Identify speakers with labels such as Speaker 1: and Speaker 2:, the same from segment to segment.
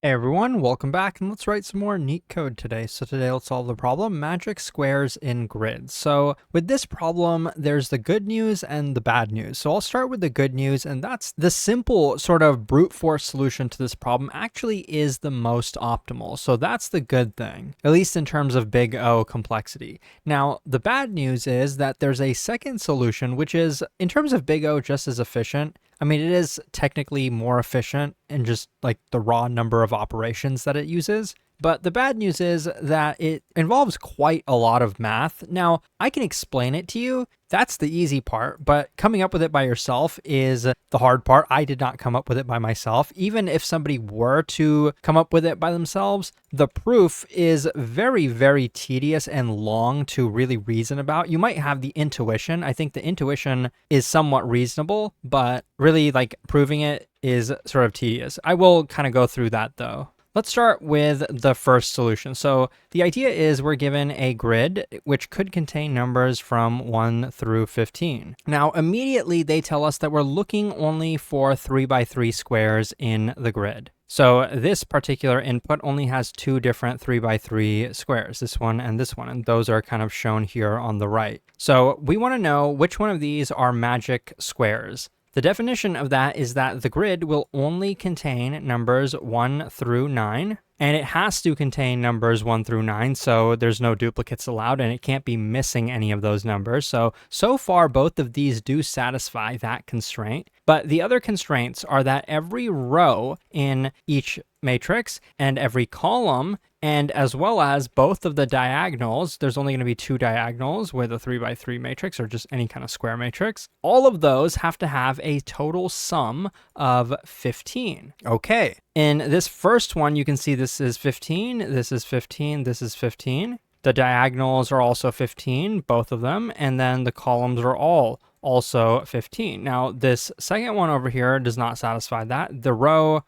Speaker 1: Hey everyone, welcome back, and let's write some more Leetcode today. So today let's solve the problem, magic squares in grids. So with this problem, there's the good news and the bad news. So I'll start with the good news, and that's the simple sort of brute force solution to this problem actually is the most optimal. So that's the good thing, at least in terms of big O complexity. Now, the bad news is that there's a second solution, which is in terms of big O just as efficient. I mean, it is technically more efficient in just like the raw number of operations that it uses. But the bad news is that it involves quite a lot of math. Now, I can explain it to you. That's the easy part, but coming up with it by yourself is the hard part. I did not come up with it by myself. Even if somebody were to come up with it by themselves, the proof is very, very tedious and long to really reason about. You might have the intuition. I think the intuition is somewhat reasonable, but really like proving it is sort of tedious. I will kind of go through that though. Let's start with the first solution. So the idea is we're given a grid which could contain numbers from 1 through 15. Now, immediately they tell us that we're looking only for 3 by 3 squares in the grid. So this particular input only has two different 3 by 3 squares, this one, and those are kind of shown here on the right. So we want to know which one of these are magic squares. The definition of that is that the grid will only contain numbers 1 through 9, and it has to contain numbers 1 through 9, so there's no duplicates allowed, and it can't be missing any of those numbers. So far, both of these do satisfy that constraint, but the other constraints are that every row in each matrix and every column, and as well as both of the diagonals, there's only going to be two diagonals with a 3 by 3 matrix or just any kind of square matrix. All of those have to have a total sum of 15. Okay. In this first one, you can see this is 15, this is 15, this is 15. The diagonals are also 15, both of them, and then the columns are all also 15. Now, this second one over here does not satisfy that. The row,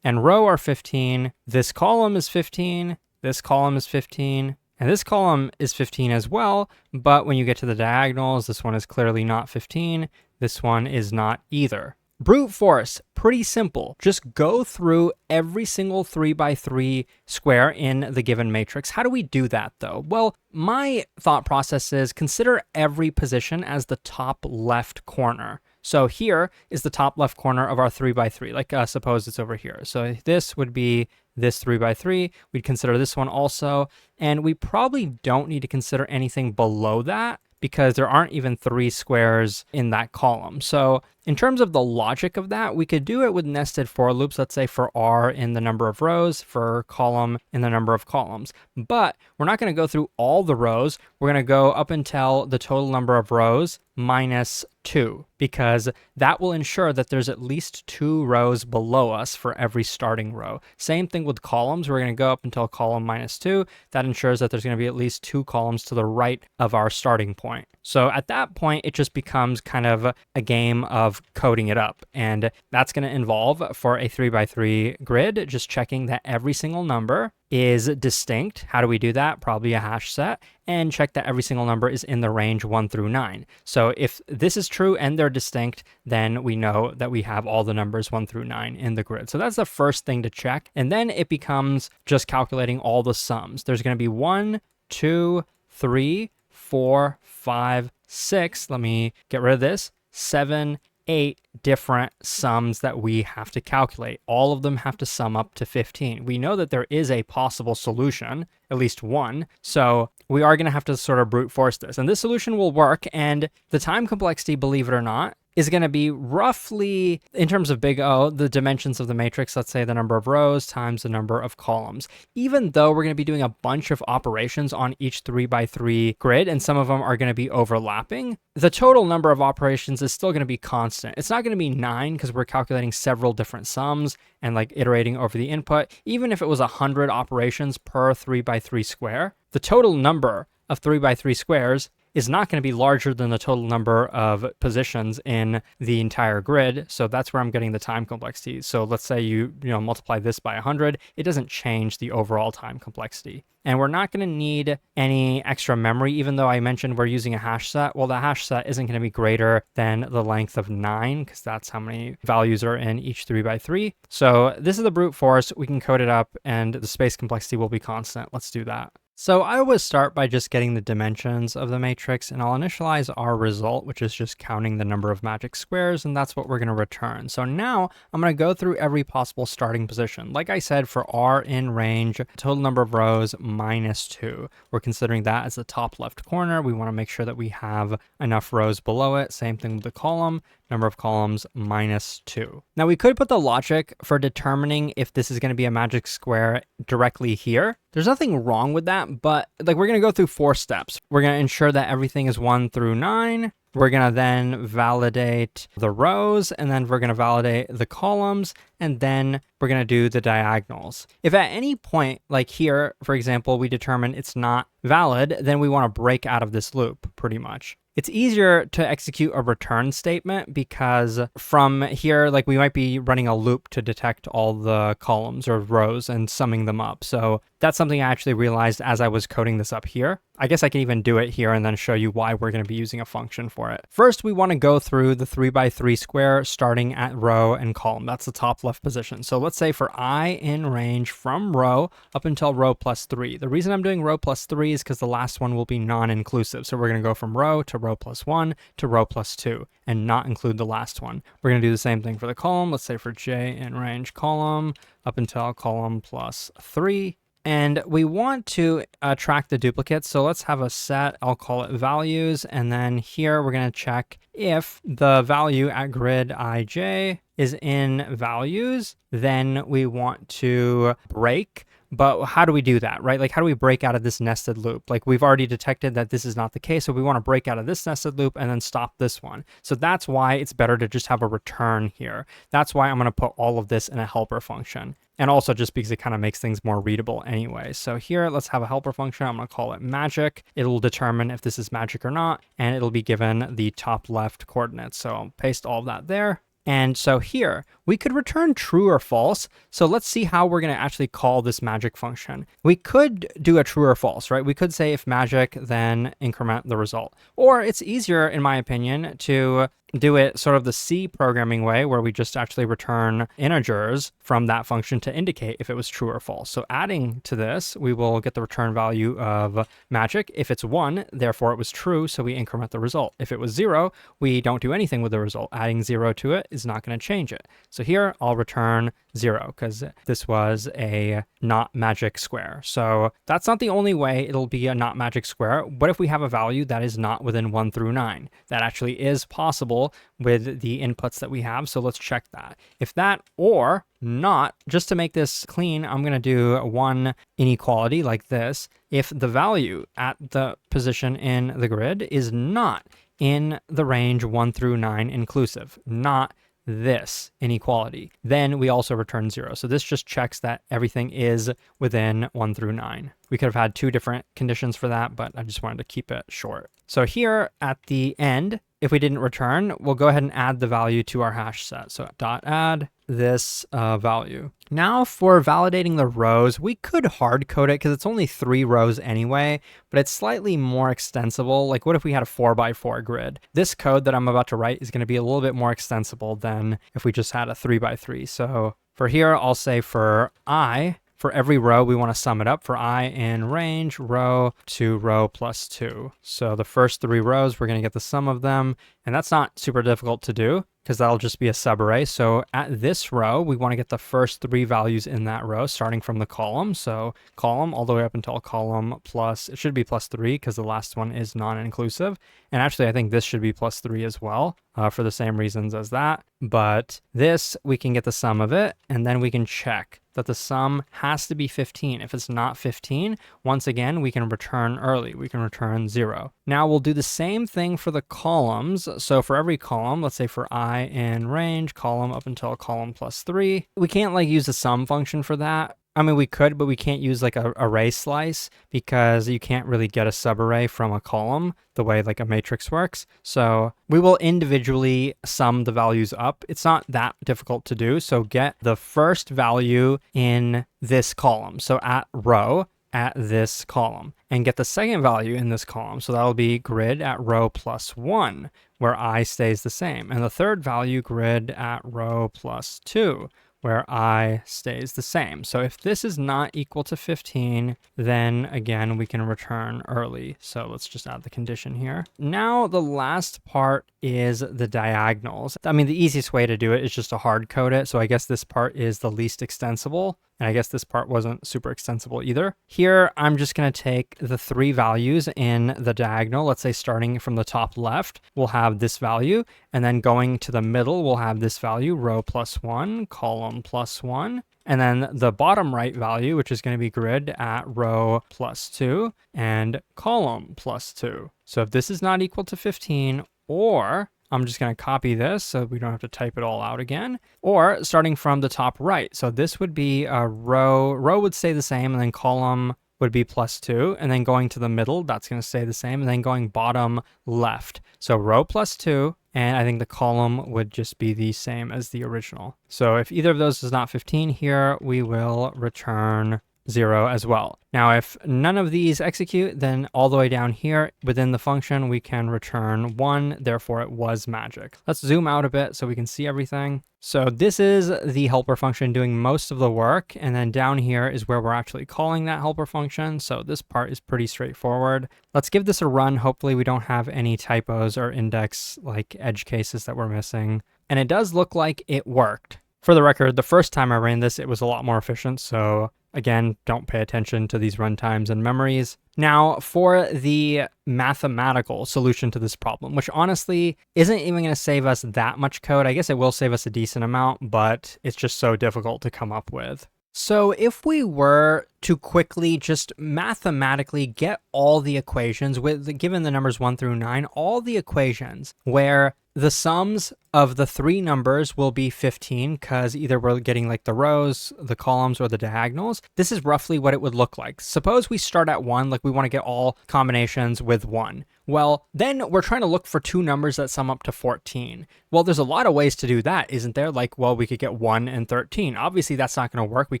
Speaker 1: and row are 15. This column is 15. This column is 15. And this column is 15 as well. But when you get to the diagonals, this one is clearly not 15. This one is not either. Brute force, pretty simple. Just go through every single 3 by 3 square in the given matrix. How do we do that though? Well, my thought process is consider every position as the top left corner. So here is the top left corner of our 3 by 3. Like suppose it's over here. So this would be this 3 by 3. We'd consider this one also. And we probably don't need to consider anything below that because there aren't even 3 squares in that column. So in terms of the logic of that, we could do it with nested for loops, let's say for R in the number of rows, for column in the number of columns. But we're not going to go through all the rows. We're going to go up until the total number of rows minus 2, because that will ensure that there's at least 2 rows below us for every starting row. Same thing with columns. We're going to go up until column minus 2. That ensures that there's going to be at least 2 columns to the right of our starting point. So at that point, it just becomes kind of a game of coding it up. And that's going to involve, for a 3 by 3 grid, just checking that every single number is distinct. How do we do that? Probably a hash set, and check that every single number is in the range 1 through 9. So if this is true and they're distinct, then we know that we have all the numbers 1 through 9 in the grid. So that's the first thing to check. And then it becomes just calculating all the sums. There's going to be 1, 2, 3, 4, 5, 6. Let me get rid of this. 7, 8 different sums that we have to calculate. All of them have to sum up to 15. We know that there is a possible solution, at least one, so we are going to have to sort of brute force this. And this solution will work, and the time complexity, believe it or not, is going to be roughly, in terms of big O, the dimensions of the matrix, let's say the number of rows times the number of columns. Even though we're going to be doing a bunch of operations on each 3 by 3 grid, and some of them are going to be overlapping, the total number of operations is still going to be constant. It's not going to be 9 because we're calculating several different sums and like iterating over the input. Even if it was 100 operations per 3 by 3 square, the total number of 3 by 3 squares is not going to be larger than the total number of positions in the entire grid. So that's where I'm getting the time complexity. So let's say you multiply this by 100, it doesn't change the overall time complexity. And we're not going to need any extra memory, even though I mentioned we're using a hash set. Well, the hash set isn't going to be greater than the length of 9, because that's how many values are in each 3x3. So this is the brute force. We can code it up, and the space complexity will be constant. Let's do that. So I always start by just getting the dimensions of the matrix, and I'll initialize our result, which is just counting the number of magic squares, and that's what we're going to return. So now I'm going to go through every possible starting position. Like I said, for R in range, total number of rows -2. We're considering that as the top left corner. We want to make sure that we have enough rows below it. Same thing with the column. Number of columns -2. Now we could put the logic for determining if this is going to be a magic square directly here. There's nothing wrong with that, but we're going to go through 4 steps. We're going to ensure that everything is 1 through 9. We're going to then validate the rows, and then we're going to validate the columns, and then we're going to do the diagonals. If at any point, like here, for example, we determine it's not valid, then we want to break out of this loop pretty much. It's easier to execute a return statement because from here, we might be running a loop to detect all the columns or rows and summing them up. So that's something I actually realized as I was coding this up here. I guess I can even do it here and then show you why we're going to be using a function for it. First, we want to go through the 3x3 square starting at row and column. That's the top left position. So let's say for I in range from row up until row +3. The reason I'm doing row +3 is because the last one will be non-inclusive. So we're going to go from row to row +1 to row +2 and not include the last one. We're going to do the same thing for the column. Let's say for J in range column up until column +3. And we want to track the duplicates. So let's have a set, I'll call it values. And then here we're going to check if the value at grid IJ is in values, then we want to break. But how do we do that, right? How do we break out of this nested loop? We've already detected that this is not the case. So we want to break out of this nested loop and then stop this one. So that's why it's better to just have a return here. That's why I'm going to put all of this in a helper function. And also just because it kind of makes things more readable anyway. So here, let's have a helper function. I'm going to call it magic. It'll determine if this is magic or not, and it'll be given the top left coordinates. So I'll paste all of that there. And so here, we could return true or false. So let's see how we're going to actually call this magic function. We could do a true or false, right? We could say if magic, then increment the result. Or it's easier, in my opinion, to do it sort of the C programming way, where we just actually return integers from that function to indicate if it was true or false. So adding to this, we will get the return value of magic. If it's 1, therefore it was true, so we increment the result. If it was 0, we don't do anything with the result. Adding 0 to it is not going to change it. So here I'll return 0 because this was a not magic square. So that's not the only way it'll be a not magic square. What if we have a value that is not within 1 through 9? That actually is possible with the inputs that we have. So let's check that. If that or not, just to make this clean, I'm going to do one inequality like this. If the value at the position in the grid is not in the range 1 through 9 inclusive, not this inequality, then we also return 0. So this just checks that everything is within 1 through 9. We could have had 2 different conditions for that, but I just wanted to keep it short. So here at the end, if we didn't return, we'll go ahead and add the value to our hash set. So .add this value. Now for validating the rows, we could hard code it because it's only 3 rows anyway, but it's slightly more extensible. What if we had a 4x4 grid? This code that I'm about to write is going to be a little bit more extensible than if we just had a 3x3. So for here, I'll say for I, for every row, we want to sum it up. For I in range, row to row +2. So the first 3 rows, we're going to get the sum of them. And that's not super difficult to do because that'll just be a subarray. So at this row, we want to get the first 3 values in that row, starting from the column. So column all the way up until column plus, it should be +3 because the last one is non-inclusive. And actually, I think this should be +3 as well for the same reasons as that. But this, we can get the sum of it, and then we can check that the sum has to be 15. If it's not 15, once again, we can return early. We can return 0. Now we'll do the same thing for the columns. So for every column, let's say for I in range, column up until column +3, we can't use the sum function for that. I mean, we could, but we can't use like a array slice because you can't really get a subarray from a column the way like a matrix works. So we will individually sum the values up. It's not that difficult to do. So get the first value in this column. So at row at this column, and get the second value in this column. So that'll be grid at row plus 1, where I stays the same. And the third value, grid at row plus 2, where I stays the same. So if this is not equal to 15, then again, we can return early. So let's just add the condition here. Now the last part is the diagonals. I mean, the easiest way to do it is just to hard code it. So I guess this part is the least extensible. And I guess this part wasn't super extensible either. Here, I'm just going to take the 3 values in the diagonal. Let's say starting from the top left, we'll have this value. And then going to the middle, we'll have this value, row plus 1, column plus 1. And then the bottom right value, which is going to be grid at row plus 2 and column plus 2. So if this is not equal to 15, or I'm just going to copy this so we don't have to type it all out again. Or starting from the top right. So this would be a row would stay the same, and then column would be plus 2. And then going to the middle, that's going to stay the same. And then going bottom left. So row plus 2. And I think the column would just be the same as the original. So if either of those is not 15 here, we will return 0 as well. Now, if none of these execute, then all the way down here within the function, we can return 1. Therefore, it was magic. Let's zoom out a bit so we can see everything. So this is the helper function doing most of the work. And then down here is where we're actually calling that helper function. So this part is pretty straightforward. Let's give this a run. Hopefully we don't have any typos or index like edge cases that we're missing. And it does look like it worked. For the record, the first time I ran this, it was a lot more efficient. So again, don't pay attention to these runtimes and memories. Now, for the mathematical solution to this problem, which honestly isn't even going to save us that much code. I guess it will save us a decent amount, but it's just so difficult to come up with. So if we were to quickly just mathematically get all the equations given the numbers 1 through 9, all the equations where the sums of the 3 numbers will be 15 because either we're getting like the rows, the columns, or the diagonals. This is roughly what it would look like. Suppose we start at 1, like we want to get all combinations with 1. Well, then we're trying to look for 2 numbers that sum up to 14. Well, there's a lot of ways to do that, isn't there? Like, well, we could get 1 and 13. Obviously, that's not going to work. We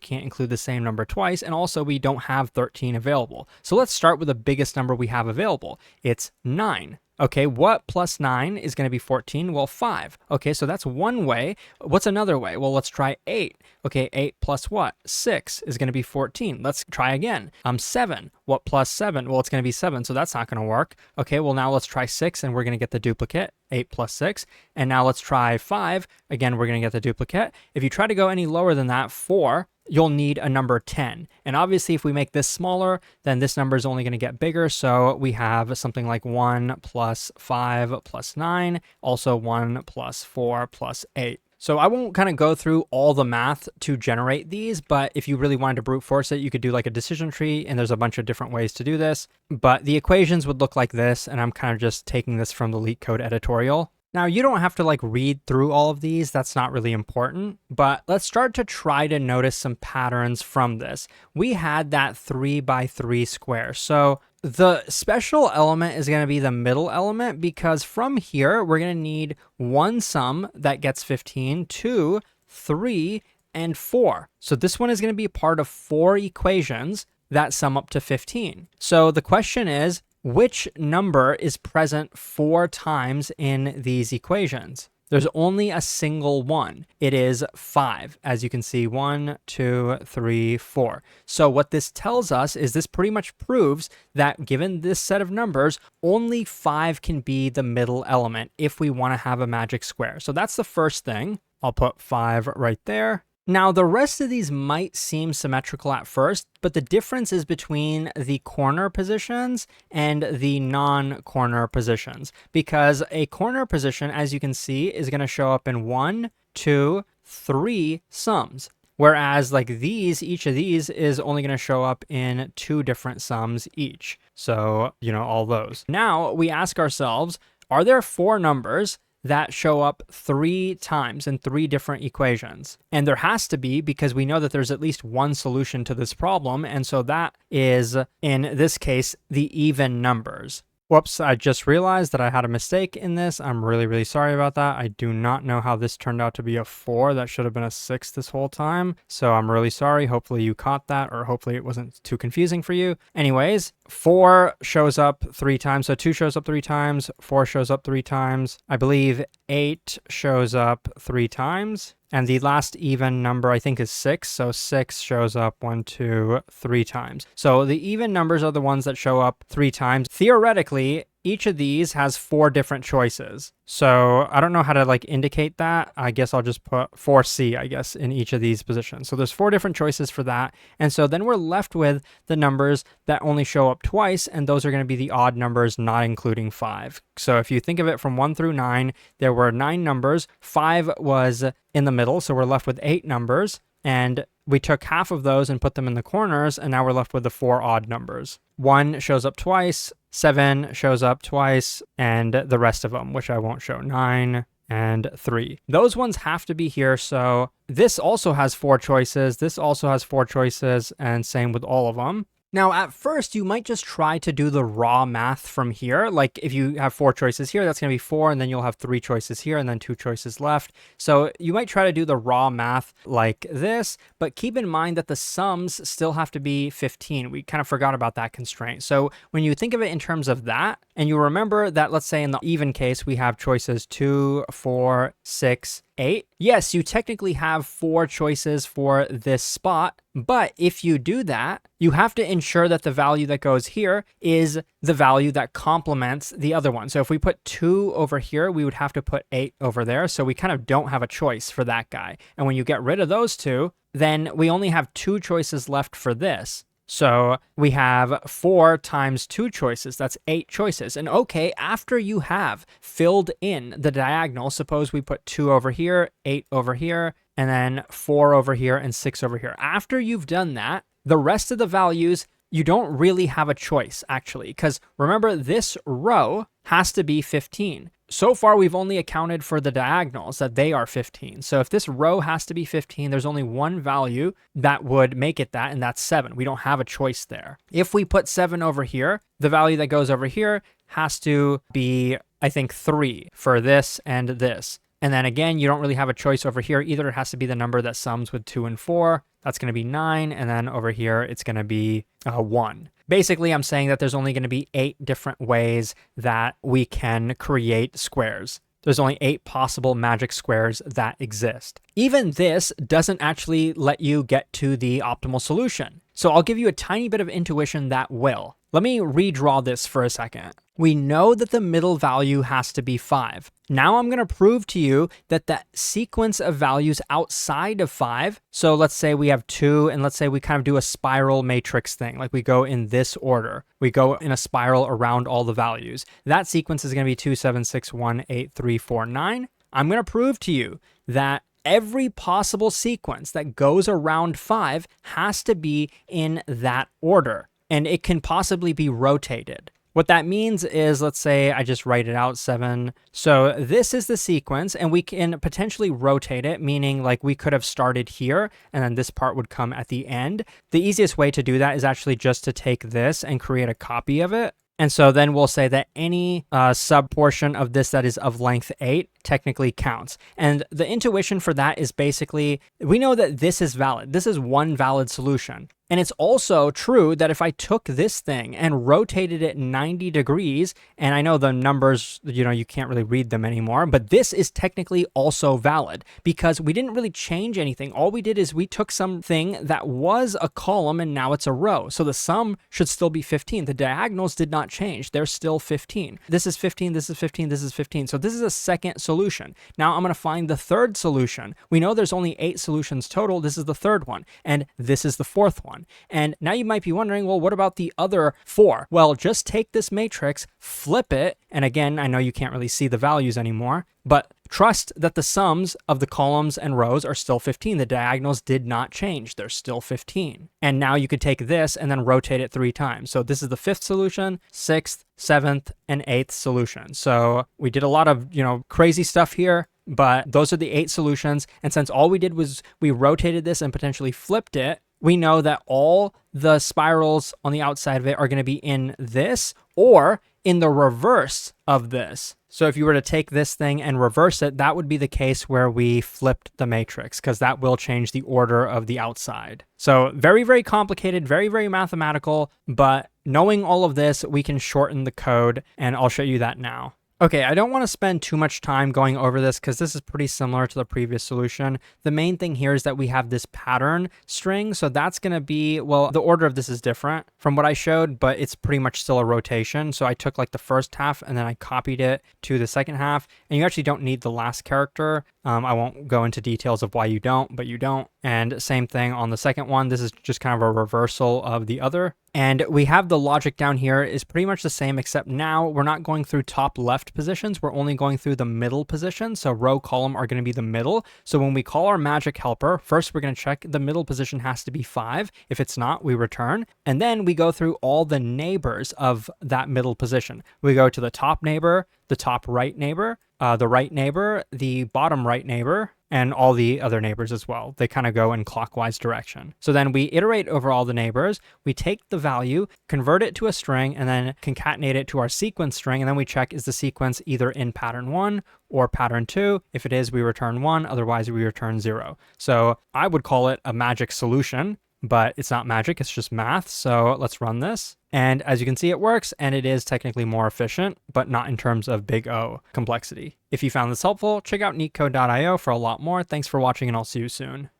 Speaker 1: can't include the same number twice. And also, we don't have 13 available. So let's start with the biggest number we have available. It's 9. Okay, what plus 9 is going to be 14? Well, 5. Okay, so that's one way. What's another way? Well, let's try 8. Okay, 8 plus what? 6 is going to be 14. Let's try again. 7. What plus 7? Well, it's going to be 7, so that's not going to work. Okay, well, now let's try 6, and we're going to get the duplicate. 8 plus 6. And now let's try 5. Again, we're going to get the duplicate. If you try to go any lower than that, 4, you'll need a number 10. And obviously, if we make this smaller, then this number is only going to get bigger. So we have something like 1 plus 5 plus 9, also 1 plus 4 plus 8. So I won't kind of go through all the math to generate these, but if you really wanted to brute force it, you could do like a decision tree, and there's a bunch of different ways to do this. But the equations would look like this, and I'm kind of just taking this from the Leetcode editorial. Now, you don't have to like read through all of these. That's not really important, but let's start to try to notice some patterns from this. We had that 3 by 3 square. So the special element is going to be the middle element, because from here, we're going to need 1 sum that gets 15, 2, 3, and 4. So this one is going to be part of 4 equations that sum up to 15. So the question is, which number is present 4 times in these equations? There's only a single one. It is 5. As you can see, 1, 2, 3, 4. So what this tells us is this pretty much proves that given this set of numbers, only 5 can be the middle element if we want to have a magic square. So that's the first thing. I'll put 5 right there. Now, the rest of these might seem symmetrical at first, but the difference is between the corner positions and the non-corner positions, because a corner position, as you can see, is going to show up in 1, 2, 3 sums. Whereas like these, each of these is only going to show up in 2 different sums each. So, all those. Now we ask ourselves, are there 4 numbers that show up 3 times in 3 different equations. And there has to be, because we know that there's at least one solution to this problem. And so that is, in this case, the even numbers. Whoops, I just realized that I had a mistake in this. I'm really, really sorry about that. I do not know how this turned out to be a 4. That should have been a 6 this whole time. So I'm really sorry. Hopefully you caught that, or hopefully it wasn't too confusing for you. Anyways, 4 shows up 3 times. So 2 shows up 3 times. 4 shows up 3 times. I believe 8 shows up 3 times. And the last even number, I think, is 6. So 6 shows up 1, 2, 3 times. So the even numbers are the ones that show up 3 times. Theoretically, each of these has 4 different choices. So I don't know how to like indicate that. I guess I'll just put 4C, I guess, in each of these positions. So there's 4 different choices for that. And so then we're left with the numbers that only show up twice, and those are going to be the odd numbers, not including 5. So if you think of it from 1 through 9, there were 9 numbers. 5 was in the middle, so we're left with 8 numbers. And we took half of those and put them in the corners, and now we're left with the 4 odd numbers. 1 shows up twice, 7 shows up twice, and the rest of them, which I won't show, 9 and 3. Those ones have to be here, so this also has 4 choices, this also has 4 choices, and same with all of them. Now, at first, you might just try to do the raw math from here. Like if you have 4 choices here, that's going to be 4, and then you'll have 3 choices here, and then 2 choices left. So you might try to do the raw math like this, but keep in mind that the sums still have to be 15. We kind of forgot about that constraint. So when you think of it in terms of that, and you remember that, let's say in the even case, we have choices 2, 4, 6, 8. Yes, you technically have 4 choices for this spot, but if you do that, you have to ensure that the value that goes here is the value that complements the other one. So if we put 2 over here, we would have to put 8 over there. So we kind of don't have a choice for that guy. And when you get rid of those 2, then we only have 2 choices left for this. So we have 4 times 2 choices. That's 8 choices. And okay, after you have filled in the diagonal, suppose we put 2 over here, 8 over here, and then 4 over here and 6 over here. After you've done that, the rest of the values, you don't really have a choice, actually, because remember, this row has to be 15. So far, we've only accounted for the diagonals, that they are 15. So if this row has to be 15, there's only one value that would make it that, and that's 7. We don't have a choice there. If we put 7 over here, the value that goes over here has to be, I think, 3 for this and this. And then again, you don't really have a choice over here either. It has to be the number that sums with 2 and 4. That's going to be 9. And then over here, it's going to be 1. Basically, I'm saying that there's only going to be 8 different ways that we can create squares. There's only 8 possible magic squares that exist. Even this doesn't actually let you get to the optimal solution. So I'll give you a tiny bit of intuition that will. Let me redraw this for a second. We know that the middle value has to be 5. Now I'm going to prove to you that that sequence of values outside of 5, so let's say we have 2, and let's say we kind of do a spiral matrix thing, like we go in this order. We go in a spiral around all the values. That sequence is going to be 2, 7, 6, 1, 8, 3, 4, 9. I'm going to prove to you that every possible sequence that goes around 5 has to be in that order, and it can possibly be rotated. What that means is, let's say I just write it out, 7. So this is the sequence, and we can potentially rotate it, meaning like we could have started here, and then this part would come at the end. The easiest way to do that is actually just to take this and create a copy of it. And so then we'll say that any sub portion of this that is of length 8 technically counts. And the intuition for that is basically, we know that this is valid. This is one valid solution. And it's also true that if I took this thing and rotated it 90 degrees, and I know the numbers, you can't really read them anymore, but this is technically also valid because we didn't really change anything. All we did is we took something that was a column and now it's a row. So the sum should still be 15. The diagonals did not change. They're still 15. This is 15, this is 15, this is 15. So this is a second solution. Now I'm going to find the third solution. We know there's only 8 solutions total. This is the third one, and this is the fourth one. And now you might be wondering, well, what about the other 4? Well, just take this matrix, flip it, and again, I know you can't really see the values anymore, but trust that the sums of the columns and rows are still 15. The diagonals did not change. They're still 15. And now you could take this and then rotate it 3 times. So this is the 5th solution, 6th, 7th, and 8th solution. So we did a lot of, crazy stuff here, but those are the 8 solutions. And since all we did was we rotated this and potentially flipped it, we know that all the spirals on the outside of it are going to be in this or in the reverse of this. So if you were to take this thing and reverse it, that would be the case where we flipped the matrix, because that will change the order of the outside. So very, very complicated, very, very mathematical, but knowing all of this, we can shorten the code, and I'll show you that now. Okay, I don't want to spend too much time going over this because this is pretty similar to the previous solution. The main thing here is that we have this pattern string. So that's going to be, well, the order of this is different from what I showed, but it's pretty much still a rotation. So I took like the first half and then I copied it to the second half. And you actually don't need the last character. I won't go into details of why you don't, but you don't. And same thing on the second one. This is just kind of a reversal of the other. And we have the logic down here is pretty much the same, except now we're not going through top left positions. We're only going through the middle position. So row, column are going to be the middle. So when we call our magic helper, first we're going to check the middle position has to be 5. If it's not, we return. And then we go through all the neighbors of that middle position. We go to the top neighbor, the top right neighbor, the right neighbor, the bottom right neighbor, and all the other neighbors as well. They kind of go in clockwise direction. So then we iterate over all the neighbors, we take the value, convert it to a string, and then concatenate it to our sequence string, and then we check is the sequence either in pattern 1 or pattern 2. If it is, we return 1, otherwise we return 0. So I would call it a magic solution, but it's not magic, it's just math. So let's run this. And as you can see, it works, and it is technically more efficient, but not in terms of big O complexity. If you found this helpful, check out Leetcode.io for a lot more. Thanks for watching, and I'll see you soon.